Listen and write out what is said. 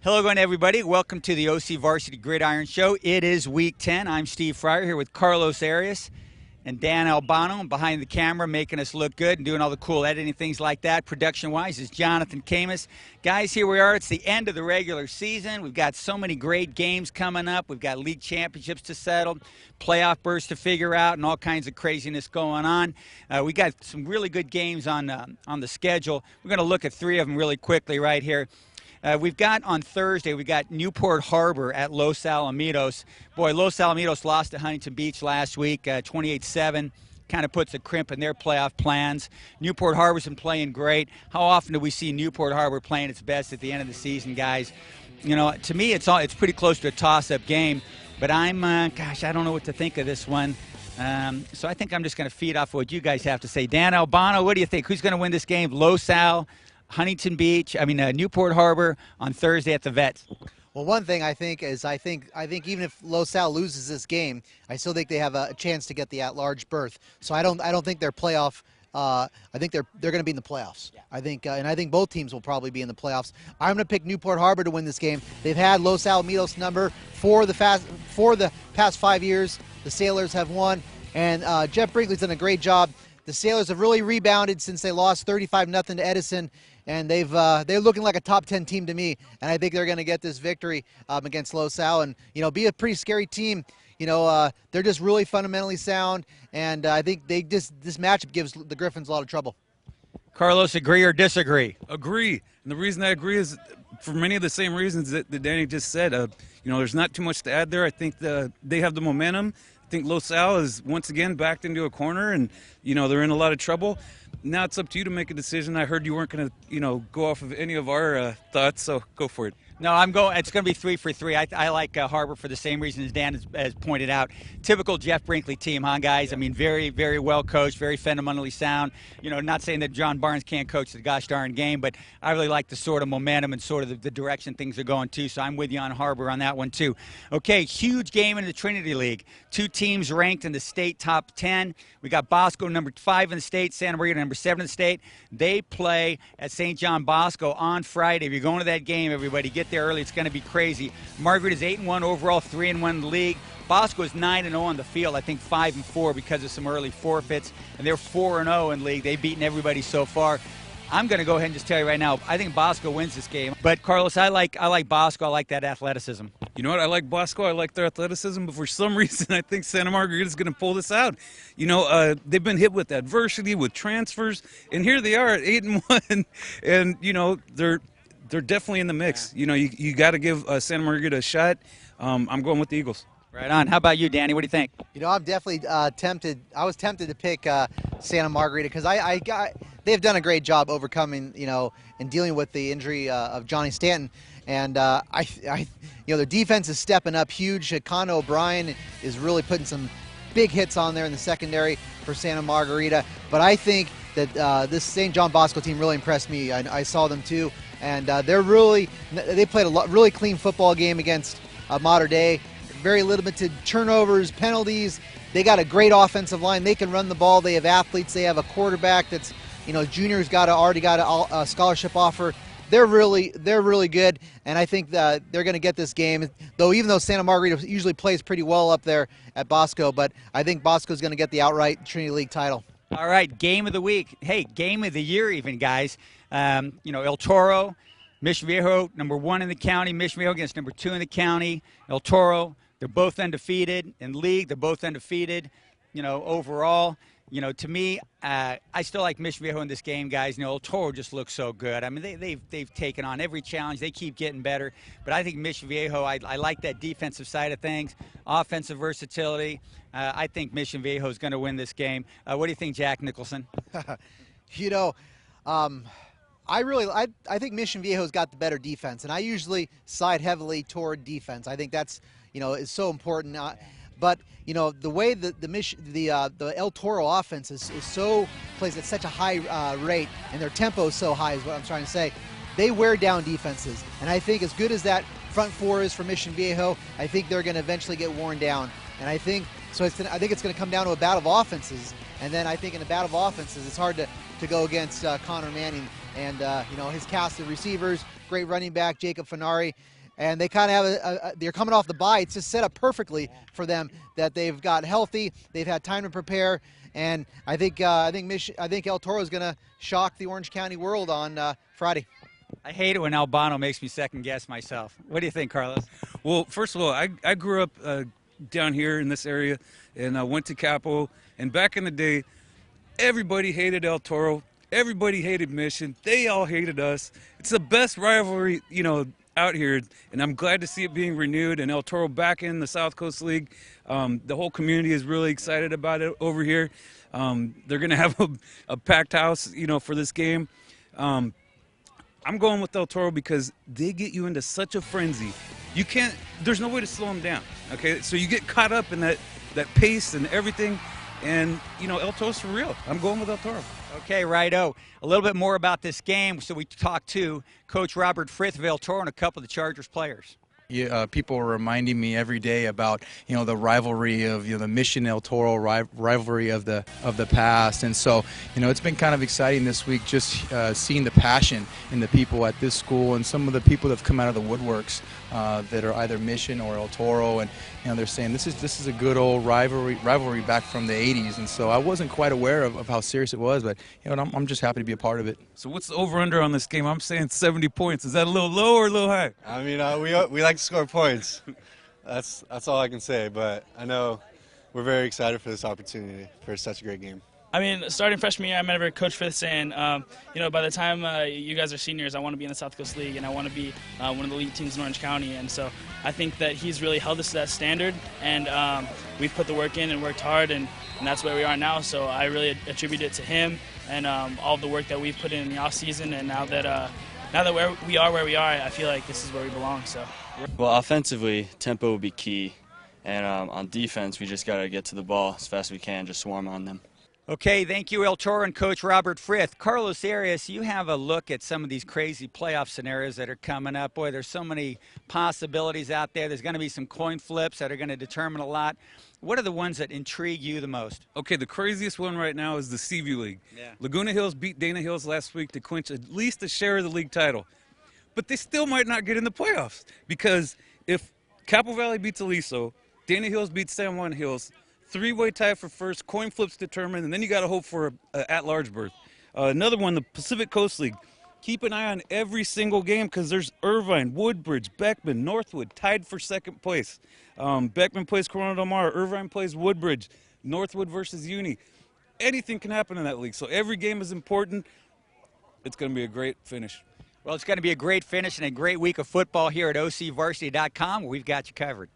Hello again, everybody. Welcome to the OCVarsity Gridiron Show. It is Week 10. I'm Steve Fryer here with Carlos Arias and Dan Albano. Behind the camera, making us look good and doing all the cool editing, things like that. Production-wise is Jonathan Khamis. Guys, here we are. It's the end of the regular season. We've got so many great games coming up. We've got league championships to settle, playoff berths to figure out, and all kinds of craziness going on. We got some really good games on the schedule. We're going to look at three of them really quickly right here. We've got on Thursday, we got Newport Harbor at Los Alamitos. Boy, Los Alamitos lost to Huntington Beach last week, 28-7. Kind of puts a crimp in their playoff plans. Newport Harbor's been playing great. How often do we see Newport Harbor playing its best at the end of the season, guys? You know, to me, it's pretty close to a toss-up game. But gosh, I don't know what to think of this one. So I think I'm just going to feed off what you guys have to say. Dan Albano, what do you think? Who's going to win this game? Los Al, Huntington Beach, Newport Harbor on Thursday at the Vets. Well, one thing I think is I think even if Los Al loses this game, I still think they have a chance to get the at-large berth. So I don't think they're playoff. I think they're going to be in the playoffs. Yeah. I think both teams will probably be in the playoffs. I'm going to pick Newport Harbor to win this game. They've had Los Alamitos number for the past 5 years. The Sailors have won, and Jeff Brinkley's done a great job. The Sailors have really rebounded since they lost 35-0 to Edison. And they're looking like a top 10 team to me, and I think they're going to get this victory against Los Al, and be a pretty scary team. They're just really fundamentally sound, and I think this matchup gives the Griffins a lot of trouble. Carlos, agree or disagree? Agree, and the reason I agree is for many of the same reasons that Danny just said. There's not too much to add there. I think they have the momentum. I think Los Al is once again backed into a corner, and they're in a lot of trouble. Now it's up to you to make a decision. I heard you weren't going to, go off of any of our thoughts, so go for it. No, I'm going. It's going to be 3 for 3. I like Harbor for the same reasons Dan has pointed out. Typical Jeff Brinkley team, huh, guys? I mean, very, very well coached, very fundamentally sound. Not saying that John Barnes can't coach the gosh darn game, but I really like the sort of momentum and sort of the direction things are going to. So I'm with you on Harbor on that one too. Okay, huge game in the Trinity League. 2 teams ranked in the state top 10. We got Bosco number 5 in the state, Santa Margarita number 7 in the state. They play at St. John Bosco on Friday. If you're going to that game, everybody get there early. It's going to be crazy. Margarita's 8-1 overall, 3-1 in the league. Bosco is 9-0 on the field. I think 5-4 because of some early forfeits, and they're 4-0 in league. They've beaten everybody so far. I'm going to go ahead and just tell you right now, I think Bosco wins this game. But Carlos, I like Bosco. I like that athleticism. You know what? I like Bosco. I like their athleticism, but for some reason, I think Santa Margarita is going to pull this out. They've been hit with adversity, with transfers, and here they are at 8-1, and they're definitely in the mix. Yeah. You got to give Santa Margarita a shot. I'm going with the Eagles. Right on. How about you, Danny? What do you think? I'm definitely tempted. I was tempted to pick Santa Margarita because they've done a great job overcoming, and dealing with the injury of Johnny Stanton. And their defense is stepping up huge. Con O'Brien is really putting some big hits on there in the secondary for Santa Margarita. But I think that this St. John Bosco team really impressed me. I saw them too, and they played a really clean football game against Mater Dei. Very limited turnovers, penalties. They got a great offensive line. They can run the ball. They have athletes. They have a quarterback that's, junior's already got a scholarship offer. They're really good, and I think that they're going to get this game. Even though Santa Margarita usually plays pretty well up there at Bosco, but I think Bosco's going to get the outright Trinity League title. All right, game of the week. Hey, game of the year even, guys. El Toro, Mission Viejo, number 1 in the county. Mission Viejo against number 2 in the county. El Toro, they're both undefeated in league. They're both undefeated, overall. To me, I still like Mission Viejo in this game, guys. El Toro just looks so good. I mean, they've taken on every challenge. They keep getting better. But I think Mission Viejo, I like that defensive side of things, offensive versatility. I think Mission Viejo is going to win this game. What do you think, Jack Nicholson? I think Mission Viejo's got the better defense, and I usually side heavily toward defense. I think that's is so important. But the way the El Toro offense plays at such a high rate, and their tempo is so high, is what I'm trying to say. They wear down defenses, and I think as good as that front four is for Mission Viejo, I think they're going to eventually get worn down. And I think so. I think it's going to come down to a battle of offenses, and then I think in a battle of offenses, it's hard to go against Connor Manning and you know, his cast of receivers, great running back Jacob FURNARI, and they kind of have they're coming off the bye. It's just set up perfectly for them that they've got healthy, they've had time to prepare, and I think El Toro is going to shock the Orange County world on Friday. I hate it when Albano makes me second guess myself. What do you think, Carlos? Well, first of all, I grew up down here in this area, and I went to Capo, and back in the day, everybody hated El Toro. Everybody hated Mission. They all hated us. It's the best rivalry, you know, out here, and I'm glad to see it being renewed and El Toro back in the South Coast League. The whole community is really excited about it over here. They're going to have a packed house, you know, for this game. I'm going with El Toro because they get you into such a frenzy. You can't, there's no way to slow them down, okay? So you get caught up in that pace and everything, and, you know, El Toro's for real. I'm going with El Toro. Okay, righto. A little bit more about this game. So we talked to Coach Robert Frith of El Toro and a couple of the Chargers players. Yeah, people are reminding me every day about, you know, the rivalry of, you know, the Mission El Toro rivalry of the past, and so, you know, it's been kind of exciting this week just seeing the passion in the people at this school and some of the people that have come out of the woodworks that are either Mission or El Toro, and, you know, they're saying this is a good old rivalry back from the 80s, and so I wasn't quite aware of how serious it was, but, you know, I'm just happy to be a part of it. So what's the over-under on this game? I'm saying 70 points. Is that a little low or a little high? I mean, we like to score points. That's all I can say, but I know we're very excited for this opportunity for such a great game. I mean, starting freshman year, I remember Coach Frith saying, you know, by the time you guys are seniors, I want to be in the South Coast League and I want to be one of the lead teams in Orange County. And so I think that he's really held us to that standard, and we've put the work in and worked hard, and that's where we are now. So I really attribute it to him and all of the work that we've put in the off season, and now that we are where we are, I feel like this is where we belong. So. Well, offensively, tempo will be key, and on defense, we just got to get to the ball as fast as we can, just swarm on them. Okay, thank you, El Toro and Coach Robert Frith. Carlos Arias, you have a look at some of these crazy playoff scenarios that are coming up. Boy, there's so many possibilities out there. There's going to be some coin flips that are going to determine a lot. What are the ones that intrigue you the most? Okay, the craziest one right now is the Seaview League. Yeah. Laguna Hills beat Dana Hills last week to clinch at least a share of the league title. But they still might not get in the playoffs, because if Capo Valley beats Aliso, Dana Hills beats San Juan Hills, three-way tie for first, coin flips determined, and then you got to hope for an at-large berth. Another one, the Pacific Coast League. Keep an eye on every single game, because there's Irvine, Woodbridge, Beckman, Northwood tied for second place. Beckman plays Corona Del Mar, Irvine plays Woodbridge, Northwood versus Uni. Anything can happen in that league, so every game is important. It's going to be a great finish. Well, it's going to be a great finish and a great week of football here at OCVarsity.com. We've got you covered.